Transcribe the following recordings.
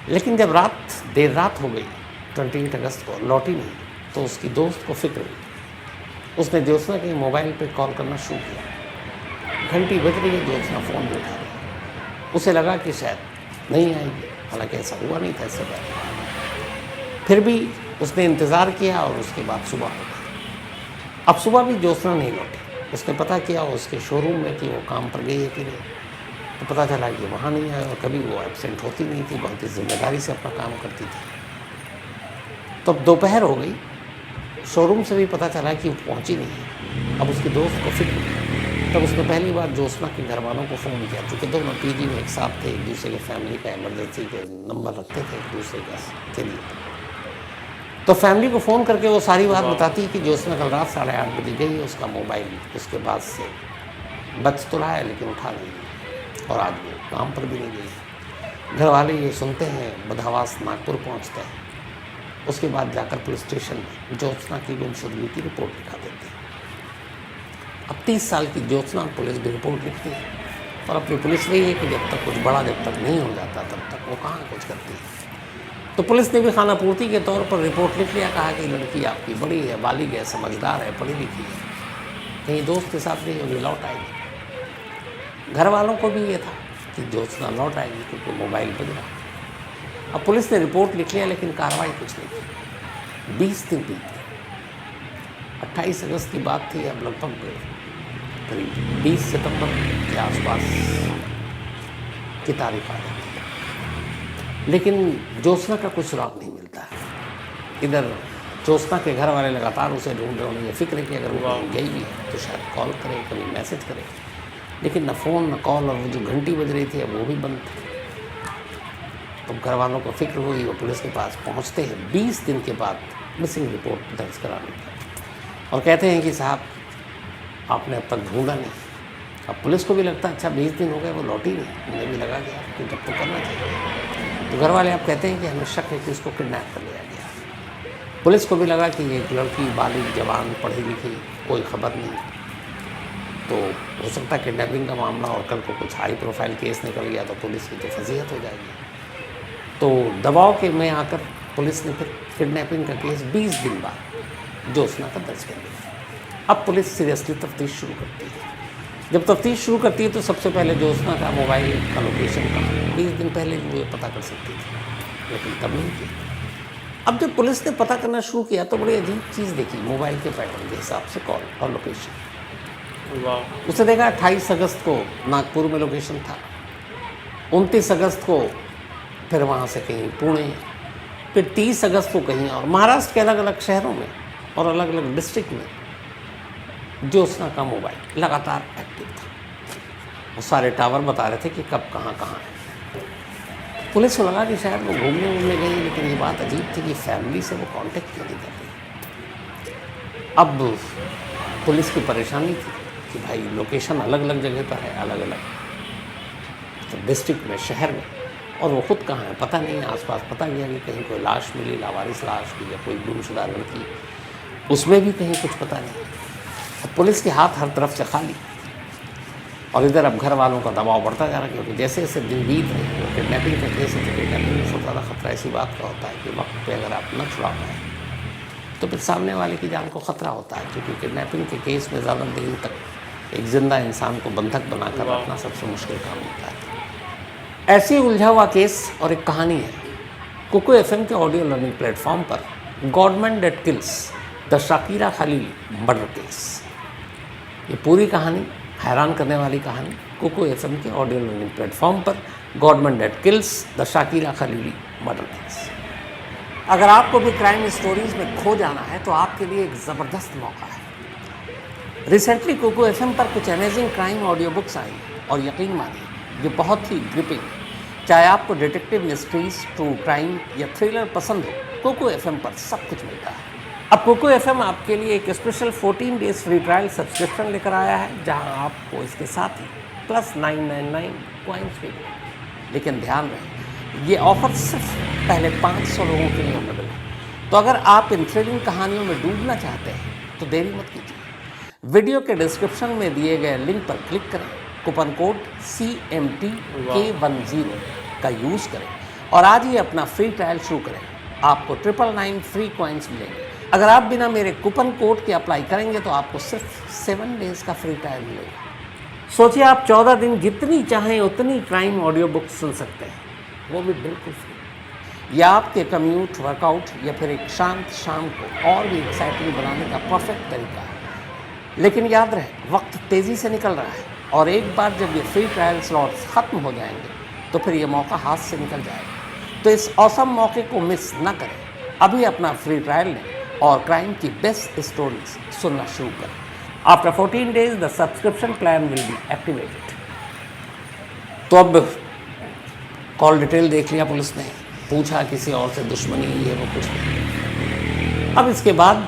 लेकिन जब देर रात हो गई 28 अगस्त को, लौटी नहीं, तो उसकी दोस्त को फिक्र हुई। उसने ज्योत्सना के मोबाइल पे कॉल करना शुरू किया। घंटी बज रही है, ज्योत्सना फ़ोन नहीं उठा रही। उसे लगा कि शायद नहीं आएगी, हालांकि ऐसा हुआ नहीं था इससे पहले। फिर भी उसने इंतज़ार किया और उसके बाद सुबह हो गई। अब सुबह भी ज्योत्सना नहीं लौटी। उसने पता किया उसके शोरूम में कि वो काम पर गई है कि नहीं, तो पता चला कि वहाँ नहीं है, और कभी वो एब्सेंट होती नहीं थी, बहुत ही जिम्मेदारी से अपना काम करती थी। तो अब दोपहर हो गई, शोरूम से भी पता चला कि वो पहुँची नहीं है। अब उसकी दोस्त को फिक्र हुई। तब उसने पहली बार ज्योत्सना के घर वालों को फ़ोन किया, क्योंकि दोनों पीजी में एक साथ थे, एक दूसरे के फैमिली का इमरजेंसी के नंबर रखते थे एक दूसरे के लिए। तो फैमिली को फ़ोन करके वो सारी बात बताती कि ज्योत्सना कल रात 8:30 बजे गई, उसका मोबाइल उसके बाद से बच तो रहा है लेकिन उठा नहीं, और आज वो काम पर भी नहीं गई। घर वाले ये सुनते हैं, बदहवास नागपुर पहुंचते हैं। उसके बाद जाकर पुलिस स्टेशन में ज्योत्सना की गुमशुदगी की रिपोर्ट लिखा देते हैं। अब 30 साल की ज्योत्सना पुलिस भी रिपोर्ट लिखती है, और अपनी पुलिस वही है कि जब तक कुछ बड़ा जब तक नहीं हो जाता तब तक वो कहाँ कुछ करती है। तो पुलिस ने भी खानापूर्ति के तौर पर रिपोर्ट लिख लिया, कहा कि लड़की आपकी बड़ी है, बालिग है, समझदार है, पढ़ी लिखी है, कहीं दोस्त के साथ नहीं होगी, लौट आएगी। घर वालों को भी ये था कि ज्योत्सना लौट आएगी, क्योंकि मोबाइल बज रहा। अब पुलिस ने रिपोर्ट लिख लिया, लेकिन कार्रवाई कुछ नहीं की। 20 दिन बीत गए। 28 अगस्त की बात थी, अब लगभग करीब 20 सितंबर के आसपास की तारीख आ जाती है, लेकिन ज्योत्सना का कुछ सुराग नहीं मिलता है। इधर ज्योत्सना के घर वाले लगातार उसे ढूंढ रहे, उन्हें फिक्र है कि अगर वो गई भी है तो शायद कॉल करे, कभी मैसेज करे, लेकिन न फ़ोन न कॉल, और वो जो घंटी बज रही थी अब वो भी बंद थी। तो घर वालों को फिक्र हुई, वो पुलिस के पास पहुंचते हैं 20 दिन के बाद मिसिंग रिपोर्ट दर्ज कराने की, और कहते हैं कि साहब आपने अब तक ढूंढा नहीं। अब पुलिस को भी लगता है अच्छा 20 दिन हो गए वो लौटी नहीं, उन्हें भी लगा गया कि जब तो करना चाहिए। तो घर वाले आप कहते हैं कि हमें शक है कि उसको किडनैप कर लिया गया। पुलिस को भी लगा कि एक लड़की बालिग जवान पढ़ी लिखी, कोई खबर नहीं, तो हो सकता है किडनैपिंग का मामला, और कल को कुछ हाई प्रोफाइल केस निकल गया तो पुलिस की तो फजीहत हो जाएगी। तो दबाव के में आकर पुलिस ने फिर किडनैपिंग का केस 20 दिन बाद ज्योत्सना का दर्ज कर लिया। अब पुलिस सीरियसली तफ्तीश शुरू करती है। जब तफ्तीश शुरू करती है तो सबसे पहले ज्योत्सना का मोबाइल का लोकेशन का 20 दिन पहले वो पता कर सकती थी, लेकिन तब नहीं किया। अब जब पुलिस ने पता करना शुरू किया तो बड़ी अजीब चीज़ देखी, मोबाइल के पैटर्न के हिसाब से कॉल और लोकेशन। उसने देखा 28 अगस्त को नागपुर में लोकेशन था, 29 अगस्त को फिर वहाँ से कहीं पुणे, फिर 30 अगस्त को कहीं और, महाराष्ट्र के अलग अलग शहरों में और अलग अलग डिस्ट्रिक्ट में ज्योत्सना का मोबाइल लगातार एक्टिव था। वो सारे टावर बता रहे थे कि कब कहाँ है। पुलिस को लगा कि शायद वो घूमने गई, लेकिन ये बात अजीब थी कि फैमिली से वो कांटेक्ट क्यों नहीं कर रही। अब पुलिस की परेशानी थी कि भाई लोकेशन अलग अलग जगह पर है, अलग अलग तो डिस्ट्रिक्ट में, शहर में, और वो खुद कहाँ है पता नहीं है। आसपास पता गया कि कहीं कोई लाश मिली, लावारिस लाश की, या कोई गुमशुदा लड़की, उसमें भी कहीं कुछ पता नहीं। अब पुलिस के हाथ हर तरफ से खाली, और इधर अब घर वालों का दबाव बढ़ता जा रहा है, क्योंकि जैसे जैसे दिन बीत रहे हैं, वो किडनैपिंग का केस है तो किडनैपिंग में सबसे ज़्यादा खतरा इसी बात का होता है कि वक्त पे अगर आप न छुड़ा पाएँ तो फिर सामने वाले की जान को खतरा होता है, क्योंकि किडनैपिंग के केस में ज़्यादा देर तक एक जिंदा इंसान को बंधक बनाकर रखना सबसे मुश्किल काम होता है। ऐसे ही उलझा हुआ केस और एक कहानी है कुकू एफएम के ऑडियो लर्निंग प्लेटफॉर्म पर, godman that kills the Shakira Khalil murder case. ये पूरी कहानी, हैरान करने वाली कहानी, कुकू एफएम के ऑडियो लर्निंग प्लेटफॉर्म पर, godman that kills the Shakira Khalil murder case. अगर आपको भी क्राइम स्टोरीज में खो जाना है तो आपके लिए एक ज़बरदस्त मौका है। रिसेंटली कुकू एफएम पर कुछ amazing crime audio books I, और यकीन मानिए ये बहुत ही ग्रिपिंग। चाहे आपको डिटेक्टिव मिस्ट्रीज, ट्रू क्राइम या थ्रिलर पसंद हो, कुकू एफएम पर सब कुछ मिलता है। अब कुकू एफएम आपके लिए एक special 14 days free trial subscription लेकर आया है, जहां आपको इसके साथ ही प्लस 999 कॉइन्स भी मिलेंगे। लेकिन ध्यान रहे, ये ऑफर सिर्फ पहले 500 लोगों के लिए अवेलेबल है। तो अगर आप इन थ्रिलिंग कहानियों में डूबना चाहते हैं तो देरी मत कीजिए। वीडियो के डिस्क्रिप्शन में दिए गए लिंक पर क्लिक करें, कूपन कोड CMTK10 का यूज़ करें और आज ही अपना फ्री ट्रायल शुरू करें। आपको 999 फ्री कॉइन्स मिलेंगे। अगर आप बिना मेरे कूपन कोड के अप्लाई करेंगे तो आपको सिर्फ 7 डेज़ का फ्री ट्रायल मिलेगा। सोचिए, आप 14 दिन जितनी चाहें उतनी क्राइम ऑडियो बुक सुन सकते हैं, वो भी बिल्कुल फ्री। या आपके कम्यूट, वर्कआउट या फिर एक शांत शाम को और भी एक्साइटिंग बनाने का परफेक्ट तरीका है। लेकिन याद रहे, वक्त तेज़ी से निकल रहा है और एक बार जब ये फ्री ट्रायल स्लॉट्स ख़त्म हो जाएंगे तो फिर ये मौका हाथ से निकल जाएगा। तो इस औसम मौके को मिस ना करें। अभी अपना फ्री ट्रायल लें और क्राइम की बेस्ट स्टोरीज सुनना शुरू करें। After 14 days the subscription plan will be activated. तो अब कॉल डिटेल देख लिया पुलिस ने, पूछा किसी और से दुश्मनी ये वो कुछ नहीं। अब इसके बाद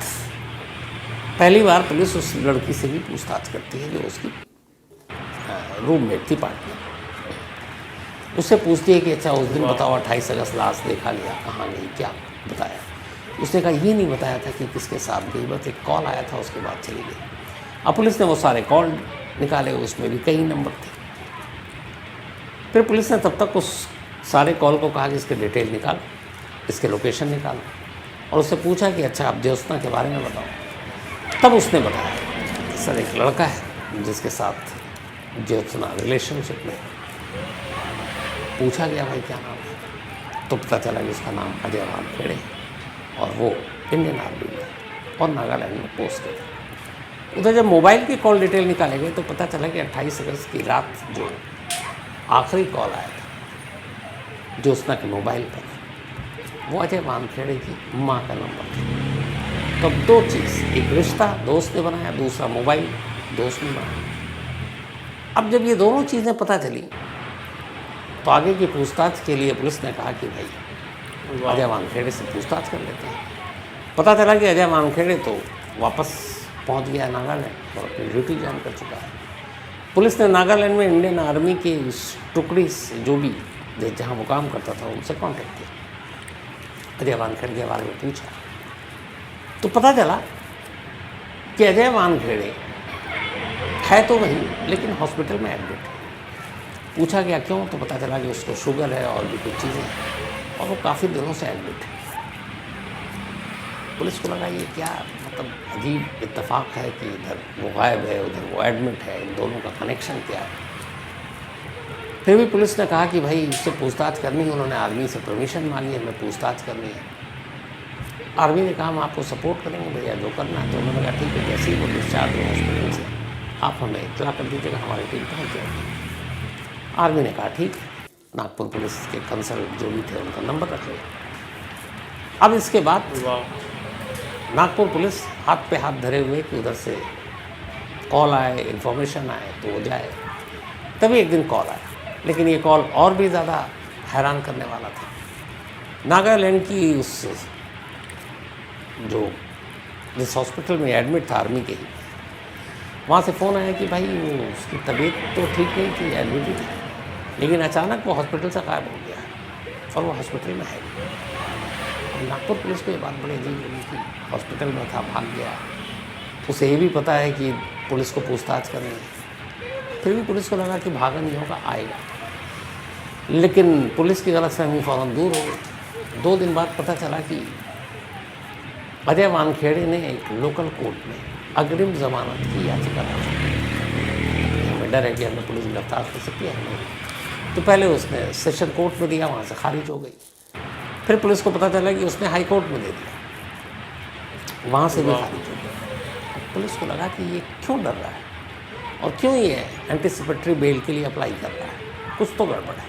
पहली बार पुलिस उस लड़की से भी पूछताछ करती है जो उसकी रूममेट थी, पार्टनर। उससे पूछती है कि अच्छा उस दिन बताओ 28 अगस्त लाश देखा लिया, कहाँ गई, क्या बताया। उसने कहा ये नहीं बताया था कि किसके साथ गई, बस एक कॉल आया था उसके बाद चली गई। अब पुलिस ने वो सारे कॉल निकाले, उसमें भी कई नंबर थे। फिर पुलिस ने तब तक उस सारे कॉल को कहा कि इसके डिटेल निकाल, इसके लोकेशन निकालो, और उससे पूछा कि अच्छा आप ज्योत्सना के बारे में बताओ। तब उसने बताया सर एक लड़का है जिसके साथ ज्योत्सना रिलेशनशिप में। पूछा गया भाई क्या नाम है, तो पता चला कि उसका नाम अजय वानखेड़े और वो इंडियन आर्मी में और नागालैंड में पोस्टेड है। उधर जब मोबाइल की कॉल डिटेल निकाले गए तो पता चला कि 28 अगस्त की रात जो आखिरी कॉल आया था ज्योत्सना के मोबाइल पर, वो अजय वानखेड़े की माँ का नंबर था। तब दो चीज़, एक रिश्ता दोस्त ने बनाया, दूसरा मोबाइल दोस्त ने बनाया। अब जब ये दोनों चीज़ें पता चली तो आगे की पूछताछ के लिए पुलिस ने कहा कि भाई अजय वानखेड़े से पूछताछ कर लेते हैं। पता चला कि अजय वानखेड़े तो वापस पहुंच गया नागालैंड और अपनी ड्यूटी ज्वाइन कर चुका है। पुलिस ने नागालैंड में इंडियन आर्मी की उस टुकड़ी से जो भी जहाँ वो काम करता था उनसे कांटेक्ट किया, अजय वानखेड़े के बारे में पूछा तो पता चला कि अजय वानखेड़े है तो वहीं लेकिन हॉस्पिटल में एडमिट है। पूछा गया क्यों, तो पता चला कि उसको शुगर है और भी कुछ चीज़ें हैं और वो काफ़ी दिनों से एडमिट है। पुलिस को लगा ये क्या मतलब अजीब इत्तेफाक है कि इधर वो गायब है उधर वो एडमिट है, इन दोनों का कनेक्शन क्या है। फिर भी पुलिस ने कहा कि भाई उससे पूछताछ करनी है। उन्होंने आर्मी से परमिशन मांगी, हमें पूछताछ करनी है। आर्मी ने कहा हम आपको सपोर्ट करेंगे भैया जो करना है। तो उन्होंने कहा ठीक है, जैसे ही वो डिस्चार्ज हो हॉस्पिटल से आप हमें इत्तला कर दीजिएगा, हमारी टीम पहुँच जाएगी। आर्मी ने कहा ठीक है। नागपुर पुलिस के कंसल्ट जो भी थे उनका नंबर रख लिया। अब इसके बाद नागपुर पुलिस हाथ पे हाथ धरे हुए कि उधर से कॉल आए, इन्फॉर्मेशन आए तो वो जाए। तभी एक दिन कॉल आया, लेकिन ये कॉल और भी ज़्यादा हैरान करने वाला था। नागालैंड की उस जो जिस हॉस्पिटल में एडमिट था आर्मी के ही, वहाँ से फ़ोन आया कि भाई वो उसकी तबीयत तो ठीक नहीं थी, एडमिट ही थी, लेकिन अचानक वो हॉस्पिटल से गायब हो गया और वो हॉस्पिटल में है। नागपुर पुलिस को ये बात बड़ी अजीब लगी कि हॉस्पिटल में था, भाग गया। उसे ये भी पता है कि पुलिस को पूछताछ करनी है, फिर भी पुलिस को लगा कि भागा नहीं होगा, आएगा। लेकिन पुलिस की गलतफहमी फ़ौरन दूर हो गई। 2 दिन बाद पता चला कि अजय वानखेड़े ने एक लोकल कोर्ट में अग्रिम जमानत की याचिका दाखिल की। हमें डर है कि हमें पुलिस गिरफ्तार कर सकती है हमें। तो पहले उसने सेशन कोर्ट में दिया, वहाँ से खारिज हो गई। फिर पुलिस को पता चला कि उसने हाई कोर्ट में दे दिया, वहाँ से भी खारिज हो गई। पुलिस को लगा कि ये क्यों डर रहा है और क्यों ये एंटिसिपेटरी बेल के लिए अप्लाई कर रहा है, कुछ तो गड़बड़ है।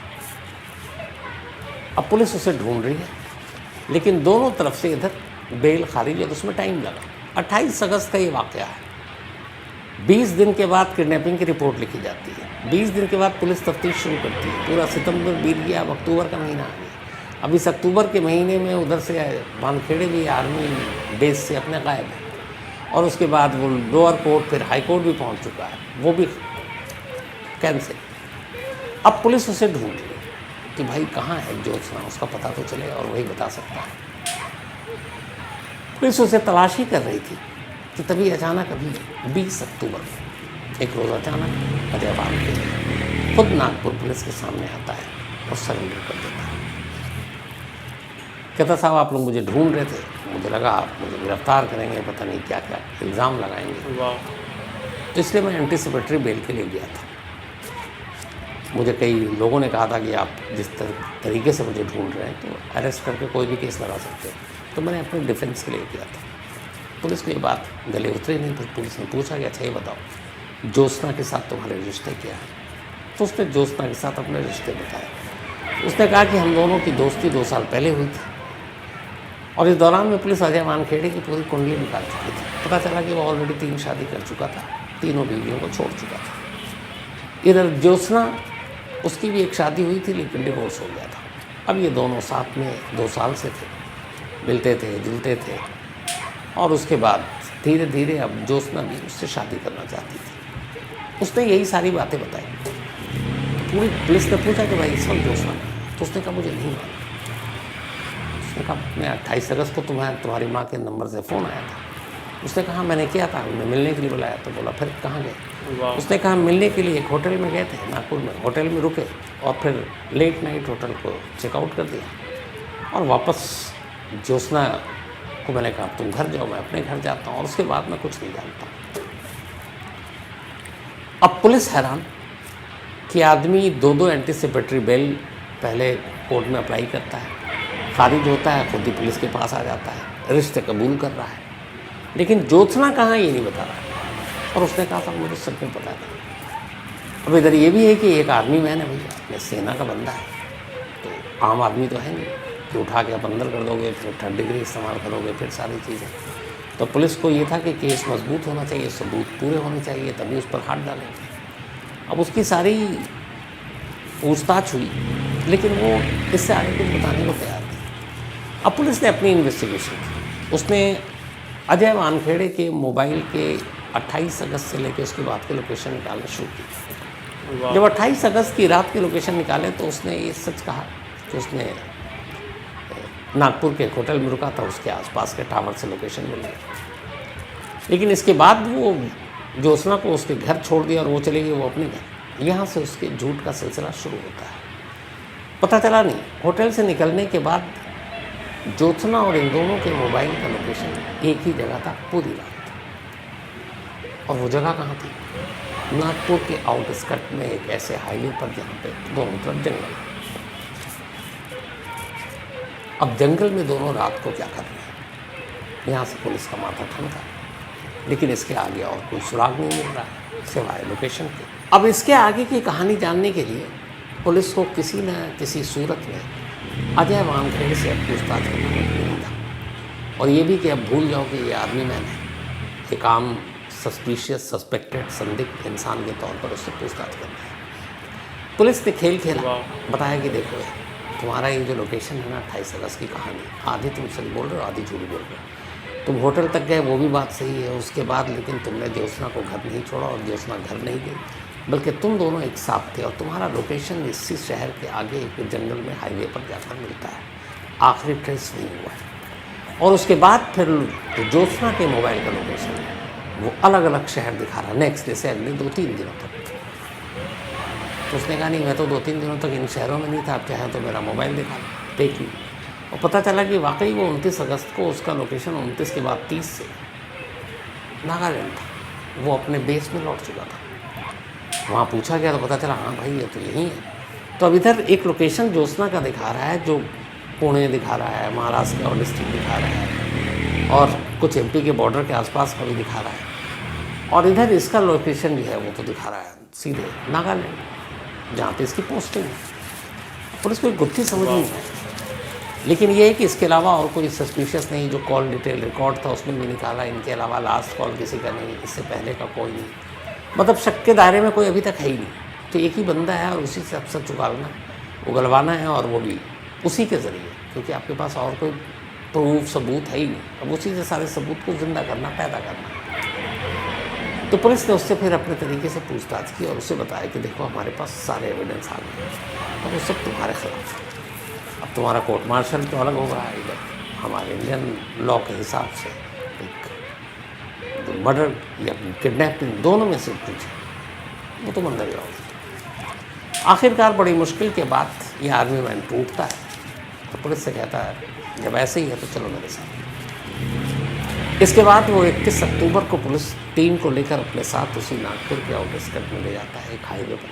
अब पुलिस उसे ढूंढ रही है, लेकिन दोनों तरफ से इधर बेल खारिज है तो उसमें टाइम लगा। 28 अगस्त का ये वाक़या है। 20 दिन के बाद किडनैपिंग की रिपोर्ट लिखी जाती है। 20 दिन के बाद पुलिस तफ्तीश शुरू करती है। पूरा सितंबर बीत गया, अब अक्टूबर का महीना आ गया। अब इस अक्टूबर के महीने में उधर से वानखेड़े भी आर्मी बेस से अपने गायब है और उसके बाद वो लोअर कोर्ट फिर हाई कोर्ट भी पहुंच चुका है, वो भी कैंसिल। अब पुलिस उसे ढूंढ रही है कि भाई कहाँ है ज्योत्सना, उसका पता तो चले और वही बता सकता है। पुलिस उसे तलाशी कर रही थी कि तभी अचानक अभी 20 अक्टूबर को एक रोज़ अचानक अजय वानखेड़े खुद नागपुर पुलिस के सामने आता है और सरेंडर कर देता है। कहता साहब आप लोग मुझे ढूंढ रहे थे, मुझे लगा आप मुझे गिरफ्तार करेंगे, पता नहीं क्या क्या इल्ज़ाम लगाएंगे, तो इसलिए मैं एंटीसिपेटरी बेल के लिए गया था। मुझे कई लोगों ने कहा था कि आप जिस तरीके से मुझे ढूंढ रहे हैं तो अरेस्ट करके कोई भी केस लगा सकते हैं, तो मैंने अपने डिफेंस के लिए किया था। पुलिस को ये बात गले उतरी नहीं। फिर पुलिस ने पूछा कि अच्छा ये बताओ ज्योत्सना के साथ तुम्हारे रिश्ते क्या हैं? तो उसने ज्योत्सना के साथ अपने रिश्ते बताए। उसने कहा कि हम दोनों की दोस्ती 2 साल पहले हुई थी और इस दौरान में पुलिस अजय वानखेड़े की पूरी कुंडली निकाल चुकी थी। पता चला कि वो ऑलरेडी 3 शादी कर चुका था, तीनों बीवियों को छोड़ चुका था। इधर ज्योत्सना, उसकी भी एक शादी हुई थी लेकिन डिवोर्स हो गया था। अब ये दोनों साथ में 2 साल से थे, मिलते थे, जुलते थे और उसके बाद धीरे धीरे अब ज्योत्सना भी उससे शादी करना चाहती थी। उसने यही सारी बातें बताई। पूरी पुलिस ने पूछा कि भाई इस वक्त ज्योत्सना, तो उसने कहा मुझे नहीं मालूम। उसने कहा मैं 28 अगस्त को तुम्हारी माँ के नंबर से फ़ोन आया था। उसने कहा मैंने किया था, उन्हें मिलने के लिए बुलाया। तो बोला फिर कहाँ गए? उसने कहा मिलने के लिए एक होटल में गए थे नागपुर में, होटल में रुके और फिर लेट नाइट होटल को चेकआउट कर दिया और वापस ज्योत्सना को मैंने कहा तुम घर जाओ, मैं अपने घर जाता हूँ और उसके बाद मैं कुछ नहीं जानता। अब पुलिस हैरान कि आदमी 2 एंटीसिपेटरी बेल पहले कोर्ट में अप्लाई करता है, खारिज होता है, खुद ही पुलिस के पास आ जाता है, रिश्ते कबूल कर रहा है, लेकिन ज्योत्सना कहाँ ये नहीं बता रहा। और उसने कहा था मुझे सब में पता नहीं। अब इधर ये भी है कि एक आर्मी मैन है भैया, मैं सेना का बंदा है, तो आम आदमी तो है नहीं कि उठा के आप अंदर कर दोगे, फिर 3rd डिग्री इस्तेमाल करोगे, फिर सारी चीज़ें। तो पुलिस को ये था कि केस मजबूत होना चाहिए, सबूत पूरे होने चाहिए, तभी उस पर हाथ डालेंगे। अब उसकी सारी पूछताछ हुई लेकिन वो इससे आगे कुछ बताने को तैयार नहीं। अब पुलिस ने अपनी इन्वेस्टिगेशन की। उसने अजय वानखेड़े के मोबाइल के 28 अगस्त से लेकर उसके बाद के लोकेशन निकालना शुरू की। जब 28 अगस्त की रात के लोकेशन निकाले तो उसने ये सच कहा कि उसने नागपुर के एक होटल में रुका था, उसके आसपास के टावर से लोकेशन मिल गया। लेकिन इसके बाद वो ज्योत्सना को उसके घर छोड़ दिया और वो चले गई वो अपने घर। यहाँ से उसके झूठ का सिलसिला शुरू होता है। पता चला नहीं, होटल से निकलने के बाद ज्योत्सना और इन दोनों के मोबाइल का लोकेशन एक ही जगह था पूरी रात। और वो जगह कहाँ थी? नागपुर के आउटस्कर्ट में एक ऐसे हाईवे पर जहाँ पे दोनों तरफ जंगल है। अब जंगल में दोनों रात को क्या कर रहे हैं? यहाँ से पुलिस का माथा ठनका, लेकिन इसके आगे और कोई सुराग नहीं मिल रहा है सिवाय लोकेशन के। अब इसके आगे की कहानी जानने के लिए पुलिस को किसी न किसी सूरत में अजय वानखेड़े से अब पूछताछ करना मजबूरी था। और ये भी कि अब भूल जाओ कि ये आर्मी मैन है, एक आम सस्पिशियस सस्पेक्टेड संदिग्ध इंसान के तौर पर उससे पूछताछ करना है। पुलिस ने खेल खेला, बताया कि देखो तुम्हारा ये जो लोकेशन है ना 28 अगस्त की कहानी, आधी तुम सच बोल रहे हो आधी झूठ बोल रहे हो। तुम होटल तक गए वो भी बात सही है, उसके बाद लेकिन तुमने ज्योत्सना को घर नहीं छोड़ा और ज्योत्सना घर नहीं गई, बल्कि तुम दोनों एक साथ थे और तुम्हारा लोकेशन इसी शहर के आगे एक जंगल में हाईवे पर जाकर मिलता है। आखिरी ट्रेस नहीं हुआ है। और उसके बाद फिर ज्योत्सना के मोबाइल का लोकेशन है वो अलग अलग शहर दिखा रहा नेक्स्ट डे से अगले 2-3 दिनों तक। तो उसने कहा नहीं मैं तो 2-3 दिनों तक इन शहरों में नहीं था, आप चाहें तो मेरा मोबाइल दिखा देख ली। और पता चला कि वाकई वो 29 अगस्त को उसका लोकेशन 29 के बाद 30 से नागालैंड था। वो अपने बेस में लौट चुका था। वहाँ पूछा गया तो पता चला हाँ भाई ये तो यही है। तो अब इधर एक लोकेशन ज्योत्सना का दिखा रहा है जो पुणे दिखा रहा है, महाराष्ट्र का डिस्ट्रिक्ट दिखा रहा है और कुछ एमपी के बॉर्डर के आसपास का भी दिखा रहा है। और इधर इसका लोकेशन जो है वो तो दिखा रहा है सीधे नागालैंड जहाँ पे इसकी पोस्टिंग है। पुलिस को गुत्थी समझ नहीं है, लेकिन ये है कि इसके अलावा और कोई सस्पिशियस नहीं। जो कॉल डिटेल रिकॉर्ड था उसमें भी निकाला, इनके अलावा लास्ट कॉल किसी का नहीं, इससे पहले का कोई नहीं, मतलब शक के दायरे में कोई अभी तक है ही नहीं। तो एक ही बंदा है और उसी से अब सब उगलवाना है और वो भी उसी के ज़रिए, क्योंकि आपके पास और कोई प्रूफ सबूत है ही नहीं। अब उसी से सारे सबूत को ज़िंदा करना, पैदा करना। तो पुलिस ने उससे फिर अपने तरीके से पूछताछ की और उसे बताया कि देखो हमारे पास सारे एविडेंस आ गए और वो सब तुम्हारे खिलाफ है। अब तुम्हारा कोर्ट मार्शल तो अलग होगा, इधर हमारे इंडियन लॉ के हिसाब से एक मर्डर या किडनैपिंग दोनों में से कुछ है, वो तुम अंदर जाओगे। आखिरकार बड़ी मुश्किल के बाद ये आर्मी मैन टूटता है तो पुलिस से कहता है जब ऐसे ही है तो चलो मेरे साथ। इसके बाद वो 31 अक्टूबर को पुलिस टीम को लेकर अपने साथ उसी नागपुर के आउटस्कर्ट में ले जाता है, एक हाईवे पर।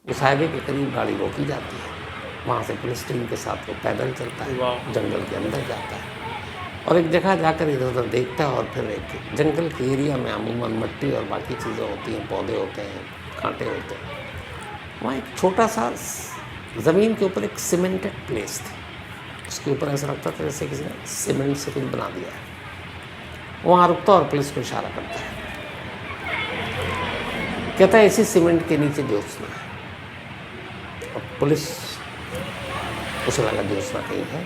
उस हाईवे के करीब गाड़ी रोकी जाती है, वहाँ से पुलिस टीम के साथ वो पैदल चलता है, जंगल के अंदर जाता है और एक जगह जाकर इधर उधर देखता है। और फिर एक जंगल के एरिया में अमूमन मिट्टी और बाकी चीज़ें होती हैं, पौधे होते हैं, कांटे होते हैं। वहाँ एक छोटा सा ज़मीन के ऊपर एक सीमेंटेड प्लेस थी, उसके ऊपर ऐसा लगता था जैसे किसी ने सीमेंट से कुछ बना दिया है। वहाँ रुकता और पुलिस को इशारा करता है, कहता है इसी सीमेंट के नीचे ज्योत्सना है। और पुलिस उसे लगा ज्योत्सना कहीं है,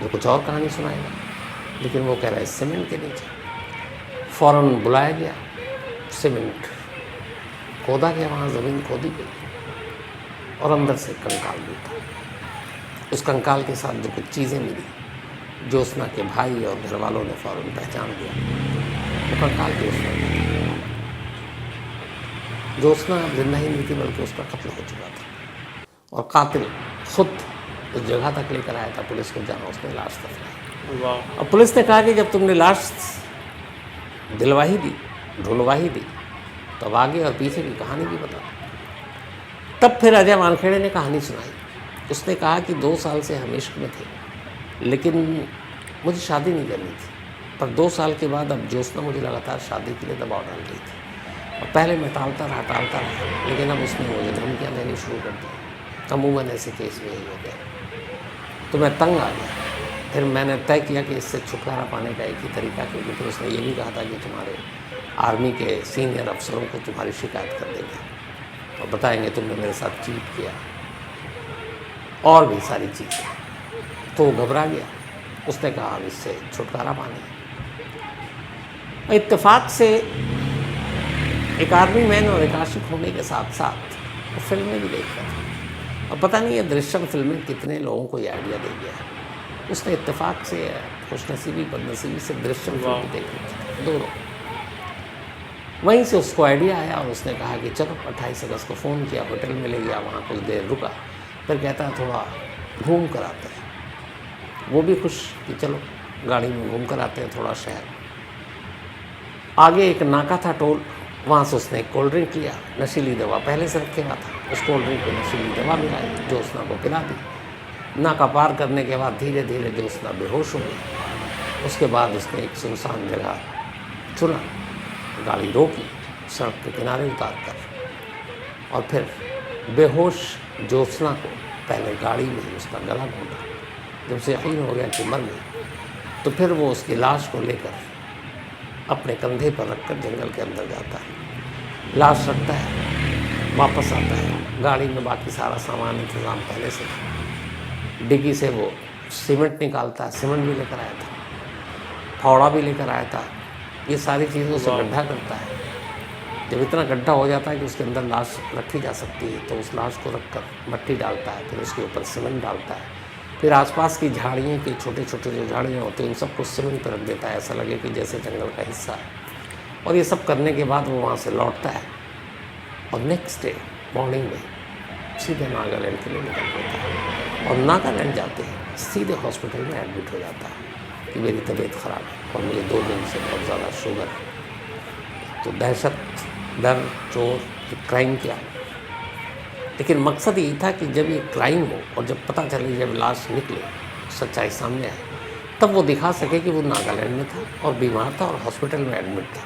जो कुछ और कहानी सुनाएगा, लेकिन वो कह रहा है सीमेंट के नीचे। फ़ौरन बुलाया गया, सीमेंट खोदा गया, वहाँ ज़मीन खोदी गई और अंदर से कंकाल मिलता। उस कंकाल के साथ जो कुछ चीज़ें मिली, ज्योत्सना के भाई और घर वालों ने फ़ौरन पहचान लिया वो कंकाल ज्योत्सना की। ज्योत्सना जिंदा ही नहीं थी, बल्कि उसका कत्ल हो चुका था और कातिल खुद उस जगह तक लेकर आया था पुलिस को, जहाँ उसने लाश दफनाई। और पुलिस ने कहा कि जब तुमने लाश दिलवा ही दी, ढूंढवा ही दी, तो अब आगे और पीछे की कहानी भी बता। तब फिर अजय वानखेड़े ने कहानी सुनाई। उसने कहा कि 2 साल से हम इश्क में थे, लेकिन मुझे शादी नहीं करनी थी। पर 2 साल के बाद अब ज्योत्सना मुझे लगातार शादी के लिए दबाव डाल रही थी और पहले मैं टालता रहा, लेकिन अब उसने मुझे धमकियाँ देनी शुरू कर दी। अमूमन ऐसे केस में यही होते हैं। तो मैं तंग आ गया। फिर मैंने तय किया कि इससे छुटकारा पाने का एक ही तरीका, क्योंकि फिर उसने ये भी कहा था कि तुम्हारे आर्मी के सीनियर अफसरों को तुम्हारी शिकायत कर देंगे और बताएंगे तुमने मेरे साथ चीट किया और भी सारी चीज़ें। तो वो घबरा गया। उसने कहा अब इससे छुटकारा पाने। इत्तेफाक से एक आर्मी मैन और एक आशिक होने के साथ साथ वो फिल्में भी देखता था। और पता नहीं ये दृश्यम फिल्में कितने लोगों को ये आइडिया दे गया है। उसने इत्तेफाक से, खुशनसीबी बदनसीबी से दृश्यम फिल्म देख ली दोनों। वहीं से उसको आइडिया आया और उसने कहा कि चलो 28 अगस्त को फ़ोन किया, होटल में ले गया, वहाँ कुछ देर रुका, फिर कहता है थोड़ा घूम कर आते हैं। वो भी खुश कि चलो गाड़ी में घूम कर आते हैं थोड़ा शहर। आगे एक नाका था टोल, वहाँ से उसने एक कोल्ड ड्रिंक लिया, नशीली दवा पहले से रखे हुआ था, उस कोल्ड ड्रिंक में नशीली दवा मिलाई, ज्योत्सना को पिला दी। नाका पार करने के बाद धीरे धीरे ज्योत्सना बेहोश हो गई। उसके बाद उसने एक सुनसान जगह चुना, गाड़ी रोकी, सड़क के किनारे उतार कर, और फिर बेहोश ज्योत्सना को पहले गाड़ी में ही उसका गला घोटा। जब उसे यकीन हो गया कि मर गई, तो फिर वो उसकी लाश को लेकर अपने कंधे पर रखकर जंगल के अंदर जाता है। लाश रखता है, वापस आता है, गाड़ी में बाकी सारा सामान इंतज़ाम पहले से था। डिग्गी से वो सीमेंट निकालता है, सीमेंट भी लेकर आया था, फावड़ा भी लेकर आया था। ये सारी चीज़ों से गड्ढा करता है। जब इतना गड्ढा हो जाता है कि उसके अंदर लाश रखी जा सकती है, तो उस लाश को रखकर मट्टी डालता है, फिर उसके ऊपर सीमेंट डालता है, फिर आसपास की झाड़ियों के छोटे छोटे जो झाड़ियाँ होती हैं उन सबको सीमेंट पर रख देता है, ऐसा लगे कि जैसे जंगल का हिस्सा है। और ये सब करने के बाद वो वहाँ से लौटता है और नेक्स्ट डे मॉर्निंग में सीधे नागालैंड के लिए निकल पड़ता है। और नागालैंड जाते हैं सीधे हॉस्पिटल में एडमिट हो जाता है कि मेरी तबीयत ख़राब है और मुझे 2 दिन से बहुत ज़्यादा शुगर। तो दहशत, डर, चोर, क्राइम किया। लेकिन मकसद यही था कि जब ये क्राइम हो और जब पता चले, जब लाश निकले, सच्चाई सामने आए, तब वो दिखा सके कि वो नागालैंड में था और बीमार था और हॉस्पिटल में एडमिट था,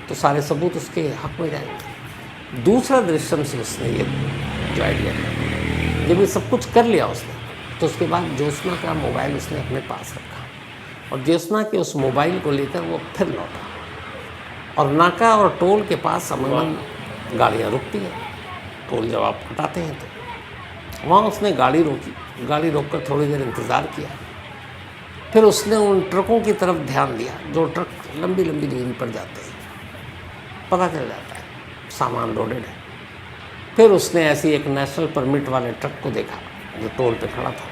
तो सारे सबूत उसके हक में जाएंगे। दूसरा दृश्यम से उसने ये जो आइडिया किया, जब ये सब कुछ कर लिया उसने, तो उसके बाद ज्योत्सना का मोबाइल उसने अपने पास रखा और ज्योत्सना के उस मोबाइल को लेकर वो फिर लौटा। और नाका और टोल के पास अमूमन गाड़ियाँ रुकती हैं, टोल जब आप हटाते हैं तो वहाँ उसने गाड़ी रोकी, गाड़ी रोककर थोड़ी देर इंतज़ार किया। फिर उसने उन ट्रकों की तरफ ध्यान दिया जो ट्रक लंबी लंबी दूरी पर जाते हैं, पता चल जाता है सामान लोडेड है। फिर उसने ऐसी एक नेशनल परमिट वाले ट्रक को देखा जो टोल पे खड़ा था,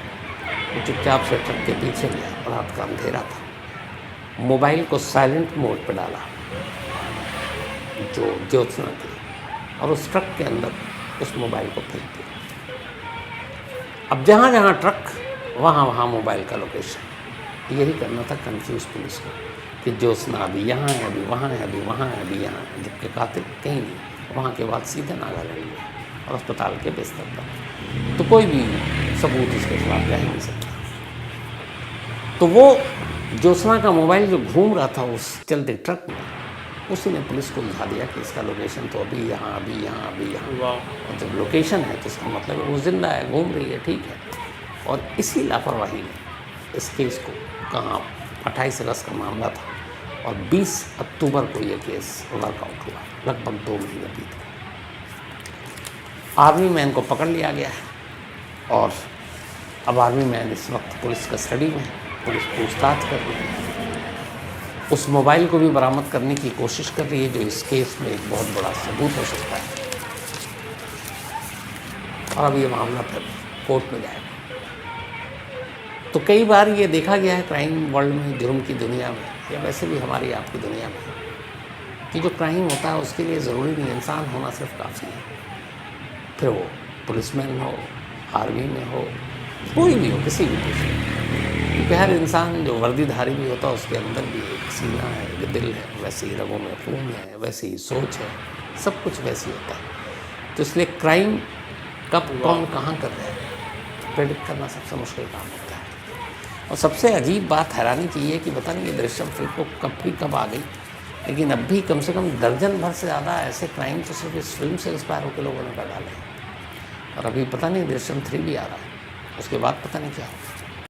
वो चुपचाप से ट्रक के पीछे गया, रात का अंधेरा था। मोबाइल को साइलेंट मोड पर डाला जो ज्योत्सना थी, और उस ट्रक के अंदर उस मोबाइल को फेंक दिया। अब जहाँ जहाँ ट्रक वहाँ मोबाइल का लोकेशन। यही करना था कंफ्यूज पुलिस को कि ज्योत्सना अभी यहाँ है, अभी वहाँ है, अभी वहाँ है, अभी यहाँ है, जबकि कातिल कहीं नहीं। वहाँ के बाद सीधे नागालैंड में और अस्पताल के बिस्तर पर। तो कोई भी सबूत इसके खिलाफ जा ही नहीं सकता। तो वो ज्योत्सना का मोबाइल जो घूम रहा था उस चलते ट्रक में, उसी ने पुलिस को दिखा दिया कि इसका लोकेशन तो अभी यहाँ, अभी यहाँ, अभी यहाँ। और जब लोकेशन है तो इसका मतलब वो जिंदा है, घूम रही है, ठीक है। और इसी लापरवाही में इस केस को कहाँ 28 अगस्त का मामला था और 20 अक्टूबर को ये केस वर्कआउट हुआ। लगभग 2 महीने बीत गए। आर्मी मैन को पकड़ लिया गया है और अब आर्मी मैन इस वक्त पुलिस कस्टडी में है। पुलिस पूछताछ कर रही है, उस मोबाइल को भी बरामद करने की कोशिश कर रही है जो इस केस में एक बहुत बड़ा सबूत हो सकता है। और अब ये मामला फिर कोर्ट में जाएगा। तो कई बार ये देखा गया है क्राइम वर्ल्ड में, जुर्म की दुनिया में, या वैसे भी हमारी आपकी दुनिया में, कि जो क्राइम होता है उसके लिए ज़रूरी नहीं इंसान होना सिर्फ काफ़ी है। फिर वो पुलिसमैन हो, आर्मी में हो, कोई भी हो, किसी भी पेशे में। क्योंकि हर इंसान जो वर्दीधारी भी होता है उसके अंदर भी एक सीना है, एक दिल है, वैसे ही रगों में खून है, वैसे ही सोच है, सब कुछ वैसे ही होता है। तो इसलिए क्राइम कब कौन कहाँ कर रहा है प्रेडिक्ट करना सबसे मुश्किल काम होता है। और सबसे अजीब बात हैरानी की है कि पता नहीं ये दृश्यम फिल्म को कब आ गई, लेकिन अब भी कम से कम दर्जन भर से ज़्यादा ऐसे क्राइम तो सिर्फ इस फिल्म से इंस्पायर होकर लोगों ने कर डाले। और अभी पता नहीं दृश्यम 3 भी आ रहा है, उसके बाद पता नहीं क्या होगा।